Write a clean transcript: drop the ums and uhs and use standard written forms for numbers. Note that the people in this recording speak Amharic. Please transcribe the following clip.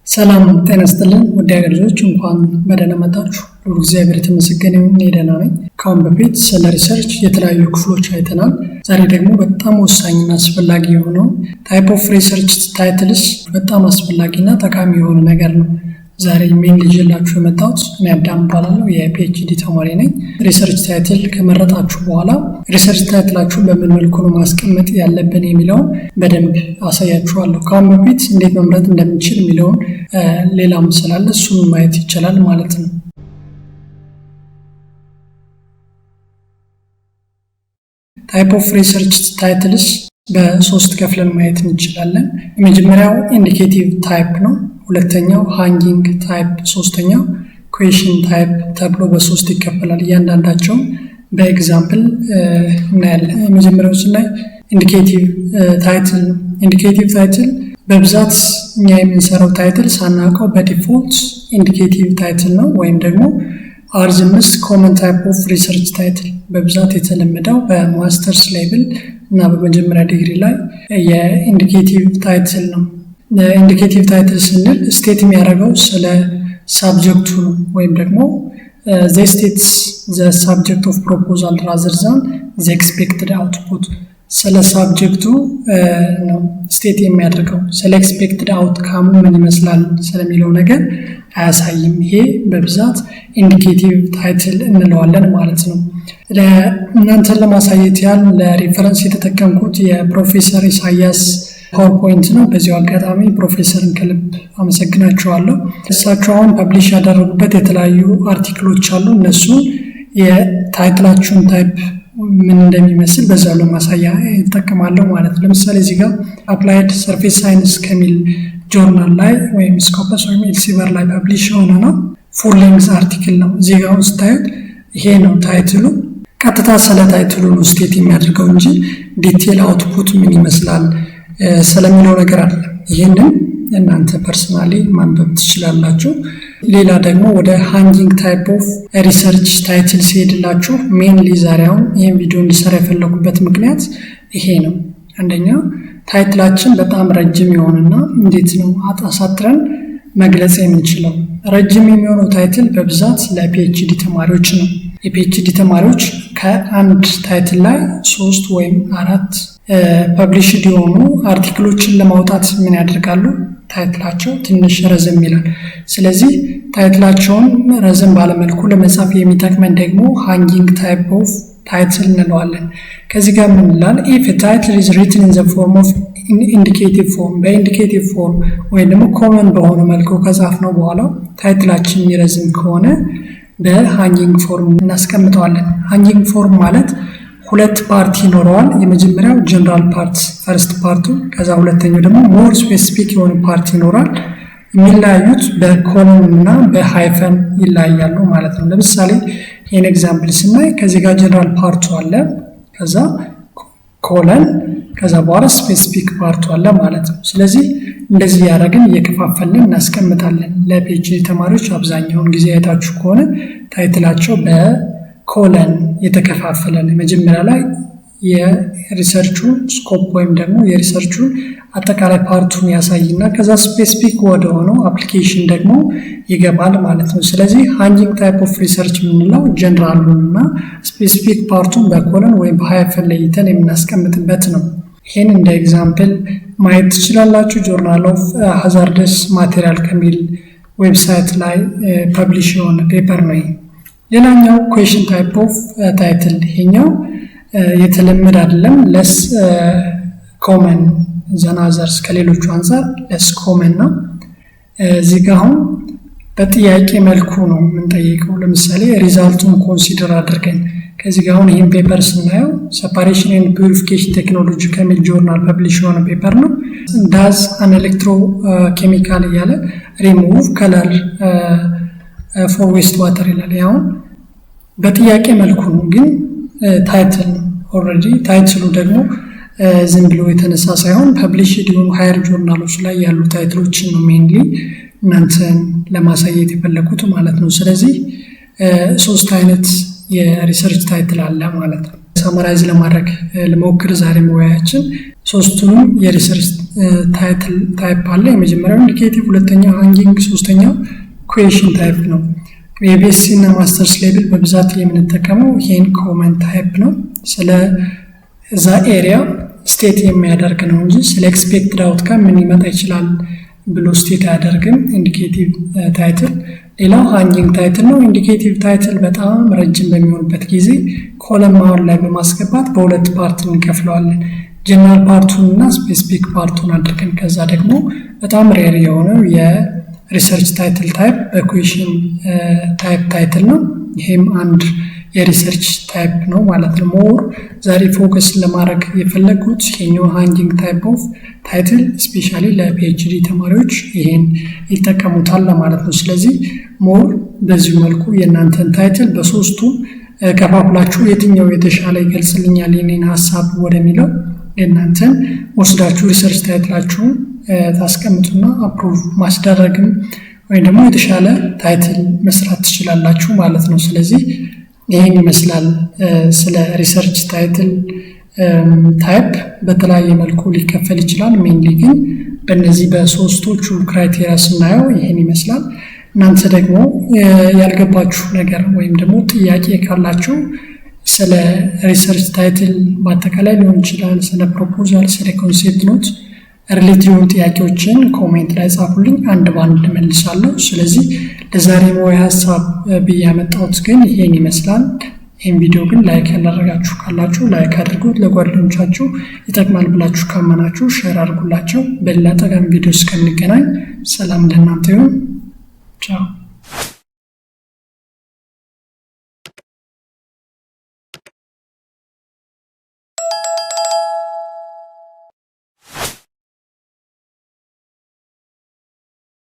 ሰላም ጤና ይስጥልን ውድ ሀገር ልጆች እንኳን በደህና መጣችሁ። ሁሉ እግዚአብሔር የተመሰገነ ይሁን። እኔ ደህና ነኝ። ከአሁን በፊት ስለ ሪሰርች የተለያዩ ክፍሎች አይተናል። ዛሬ ደግሞ በጣም ወሳኝና አስፈላጊ የሆነው ታይፕ ኦፍ ሪሰርች ታይትልስ በጣም አስፈላጊና ጠቃሚ የሆነ ነገር ነው። ዛሬ ሜን ልጅላችሁ የመጣሁት እኔ አዳም እባላለሁ። የፒኤችዲ ተማሪ ነኝ። ሪሰርች ታይትል ከመረጣችሁ በኋላ ሪሰርች ታይትላችሁን በምን መልኩ ነው ማስቀመጥ ያለብን የሚለውን በደንብ አሳያችኋለሁ። ከአሁን በፊት እንዴት መምረጥ እንደምንችል የሚለውን ሌላም ስላለ እሱን ማየት ይቻላል ማለት ነው። ታይፕ ኦፍ ሪሰርች ታይትልስ በሶስት ከፍለን ማየት እንችላለን። የመጀመሪያው ኢንዲኬቲቭ ታይፕ ነው። ሁለተኛው ሃንጊንግ ታይፕ፣ ሶስተኛው ኩዌሽን ታይፕ ተብሎ በሶስት ይከፈላል። እያንዳንዳቸው በኤግዛምፕል እናያለን። የመጀመሪያው ስናይ ኢንዲኬቲቭ ታይትል ነው። ኢንዲኬቲቭ ታይትል በብዛት እኛ የምንሰራው ታይትል ሳናውቀው በዲፎልት ኢንዲኬቲቭ ታይትል ነው፣ ወይም ደግሞ አርዝምስ ኮመን ታይፕ ኦፍ ሪሰርች ታይትል በብዛት የተለመደው በማስተርስ ሌቭል እና በመጀመሪያ ዲግሪ ላይ የኢንዲኬቲቭ ታይትል ነው። ኢንዲኬቲቭ ታይትል ስንል ስቴት የሚያደርገው ስለ ሳብጀክቱ ነው፣ ወይም ደግሞ ዘ ስቴትስ ዘ ሳብጀክት ኦፍ ፕሮፖዛል ራዘር ዛን ዘ ኤክስፔክትድ አውትፑት። ስለ ሳብጀክቱ ነው ስቴት የሚያደርገው። ስለ ኤክስፔክትድ አውትካሙ ምን ይመስላል ስለሚለው ነገር አያሳይም። ይሄ በብዛት ኢንዲኬቲቭ ታይትል እንለዋለን ማለት ነው። እናንተን ለማሳየት ያህል ለሪፈረንስ የተጠቀምኩት የፕሮፌሰር ኢሳያስ ፓወርፖይንት ነው። በዚሁ አጋጣሚ ፕሮፌሰርን ከልብ አመሰግናቸዋለሁ። እሳቸው አሁን ፐብሊሽ ያደረጉበት የተለያዩ አርቲክሎች አሉ። እነሱን የታይትላችሁን ታይፕ ምን እንደሚመስል በዛው ለማሳያ ይጠቀማለሁ ማለት ነው። ለምሳሌ እዚህ ጋር አፕላይድ ሰርፌስ ሳይንስ ከሚል ጆርናል ላይ ወይም ስኮፐስ ወይም ኤልሴቪር ላይ ፐብሊሽ የሆነ ነው። ፉል ሌንግዝ አርቲክል ነው። እዚህ ጋር ስታዩት ይሄ ነው ታይትሉ። ቀጥታ ስለ ታይትሉ ነው ስቴት የሚያደርገው እንጂ ዲቴል አውትፑት ምን ይመስላል ስለሚለው ነገር አለ። ይህንን እናንተ ፐርሰናሊ ማንበብ ትችላላችሁ። ሌላ ደግሞ ወደ ሃንጊንግ ታይፕ ኦፍ ሪሰርች ታይትል ሲሄድላችሁ ሜንሊ ዛሬውን ይህን ቪዲዮ እንዲሰራ የፈለጉበት ምክንያት ይሄ ነው። አንደኛ ታይትላችን በጣም ረጅም የሆነና እንዴት ነው አሳጥረን መግለጽ የምንችለው። ረጅም የሚሆነው ታይትል በብዛት ለፒኤችዲ ተማሪዎች ነው። የፒኤችዲ ተማሪዎች ከአንድ ታይትል ላይ 3 ወይም 4 ፐብሊሽድ የሆኑ አርቲክሎችን ለማውጣት ምን ያደርጋሉ? ታይትላቸው ትንሽ ረዘም ይላል። ስለዚህ ታይትላቸውን ረዘም ባለመልኩ ለመጻፍ የሚጠቅመን ደግሞ ሃንጊንግ ታይፕ ኦፍ ታይትል እንለዋለን። ከዚህ ጋር ምን ይላል? ኢፍ ታይትል ኢዝ ሪትን ኢን ዘ ፎርም ኦፍ ኢንዲኬቲቭ ፎርም፣ በኢንዲኬቲቭ ፎርም ወይም ደግሞ ኮመን በሆነ መልኩ ከጻፍ ነው በኋላ ታይትላችን የሚረዝም ከሆነ በሃንጊንግ ፎርም እናስቀምጠዋለን። ሃንጊንግ ፎርም ማለት ሁለት ፓርት ይኖረዋል። የመጀመሪያው ጀነራል ፓርት ፈርስት ፓርቱ፣ ከዛ ሁለተኛው ደግሞ ሞር ስፔሲፊክ የሆነ ፓርት ይኖራል። የሚለያዩት በኮለን እና በሃይፈን ይለያያሉ ማለት ነው። ለምሳሌ ይህን ኤግዛምፕል ስናይ ከዚህ ጋር ጀነራል ፓርቱ አለ፣ ከዛ ኮለን፣ ከዛ በኋላ ስፔሲፊክ ፓርቱ አለ ማለት ነው። ስለዚህ እንደዚህ ያደረግን እየከፋፈልን እናስቀምጣለን። ለፒኤችዲ ተማሪዎች አብዛኛውን ጊዜ አይታችሁ ከሆነ ታይትላቸው በኮለን የተከፋፈለ ነው። መጀመሪያ ላይ የሪሰርቹን ስኮፕ ወይም ደግሞ የሪሰርቹን አጠቃላይ ፓርቱን ያሳይና ከዛ ስፔሲፊክ ወደ ሆነው አፕሊኬሽን ደግሞ ይገባል ማለት ነው። ስለዚህ ሃንጊንግ ታይፕ ኦፍ ሪሰርች የምንለው ጀነራሉን እና ስፔሲፊክ ፓርቱን በኮለን ወይም በሃይፈን ለይተን የምናስቀምጥበት ነው። ይህን እንደ ኤግዛምፕል ማየት ትችላላችሁ። ጆርናል ኦፍ ሃዛርደስ ማቴሪያል ከሚል ዌብሳይት ላይ ፐብሊሽ የሆነ ፔፐር ነው። ሌላኛው ኩዌሽን ታይፕ ኦፍ ታይትል፣ ይሄኛው የተለመደ አይደለም፣ ለስ ኮመን ዘናዘርስ ከሌሎቹ አንጻር ለስ ኮመን ነው። እዚህ ጋር አሁን በጥያቄ መልኩ ነው የምንጠይቀው። ለምሳሌ ሪዛልቱን ኮንሲደር አድርገን ከዚህ ጋር አሁን ይህን ፔፐር ስናየው ሰፓሬሽን ኤንድ ፒዩሪፊኬሽን ቴክኖሎጂ ከሚል ጆርናል ፐብሊሽ የሆነ ፔፐር ነው። ዳዝ አን ኤሌክትሮ ኬሚካል እያለ ሪሙቭ ከለር ፎር ዌስት ዋተር ይላል። ያው በጥያቄ መልኩ ነው፣ ግን ታይትል ነው። ኦልሬዲ ታይትሉ ደግሞ ዝም ብሎ የተነሳ ሳይሆን ፐብሊሽድ የሆኑ ሃየር ጆርናሎች ላይ ያሉ ታይትሎችን ነው ሜንሊ እናንተን ለማሳየት የፈለኩት ማለት ነው። ስለዚህ 3 አይነት የሪሰርች ታይትል አለ ማለት ነው። ሳመራይዝ ለማድረግ ለሞክር ዛሬ መወያያችን ሶስቱንም የሪሰርች ታይትል ታይፕ አለ። የመጀመሪያው ኢንዲኬቲቭ፣ ሁለተኛው ሃንጊንግ፣ ሶስተኛው ኩዌሽን ታይፕ ነው። የቢኤስሲ እና ማስተርስ ሌቭል በብዛት የምንጠቀመው ይሄን ኮመን ታይፕ ነው። ስለ እዛ ኤሪያ ስቴት የሚያደርግ ነው እንጂ ስለ ኤክስፔክትድ አውትካም ምን ሊመጣ ይችላል ብሎ ስቴት አያደርግም ኢንዲኬቲቭ ታይትል። ሌላው ሃንጊንግ ታይትል ነው። ኢንዲኬቲቭ ታይትል በጣም ረጅም በሚሆንበት ጊዜ ኮለም መሀል ላይ በማስገባት በሁለት ፓርት እንከፍለዋለን። ጀነራል ፓርቱን እና ስፔሲፊክ ፓርቱን አድርገን ከዛ ደግሞ በጣም ሬር የሆነው የሪሰርች ታይትል ታይፕ በኩዌሽን ታይፕ ታይትል ነው። ይሄም አንድ የሪሰርች ታይፕ ነው ማለት ነው። ሞር ዛሬ ፎከስ ለማድረግ የፈለጉት ይሄኛው ሃንጊንግ ታይፕ ኦፍ ታይትል ስፔሻሊ ለፒኤችዲ ተማሪዎች ይሄን ይጠቀሙታል ለማለት ነው። ስለዚህ ሞር በዚህ መልኩ የእናንተን ታይትል በሶስቱ ከፋፍላችሁ የትኛው የተሻለ ይገልጽልኛል የኔን ሀሳብ ወደሚለው የእናንተን ወስዳችሁ ሪሰርች ታይትላችሁን ታስቀምጡና አፕሩቭ ማስደረግም ወይም ደግሞ የተሻለ ታይትል መስራት ትችላላችሁ ማለት ነው። ስለዚህ ይሄን ይመስላል ስለ ሪሰርች ታይትል ታይፕ። በተለያየ መልኩ ሊከፈል ይችላል። ሜንሊ ግን በእነዚህ በሶስቶቹ ክራይቴሪያ ስናየው ይሄን ይመስላል። እናንተ ደግሞ ያልገባችሁ ነገር ወይም ደግሞ ጥያቄ ካላችሁ ስለ ሪሰርች ታይትል በአጠቃላይ ሊሆን ይችላል፣ ስለ ፕሮፖዛል፣ ስለ ኮንሴፕት ኖት ሪሌትድ የሆኑ ጥያቄዎችን ኮሜንት ላይ ጻፉልኝ፣ አንድ ባንድ መልሳለሁ። ስለዚህ ለዛሬ ሞያ ሀሳብ ብዬ ያመጣሁት ግን ይሄን ይመስላል። ይህን ቪዲዮ ግን ላይክ ያላደረጋችሁ ካላችሁ ላይክ አድርጉት። ለጓደኞቻችሁ ይጠቅማል ብላችሁ ካመናችሁ ሼር አድርጉላቸው። በሌላ ጠቃሚ ቪዲዮ እስከምንገናኝ ሰላም ለእናንተ ይሁን። ቻው።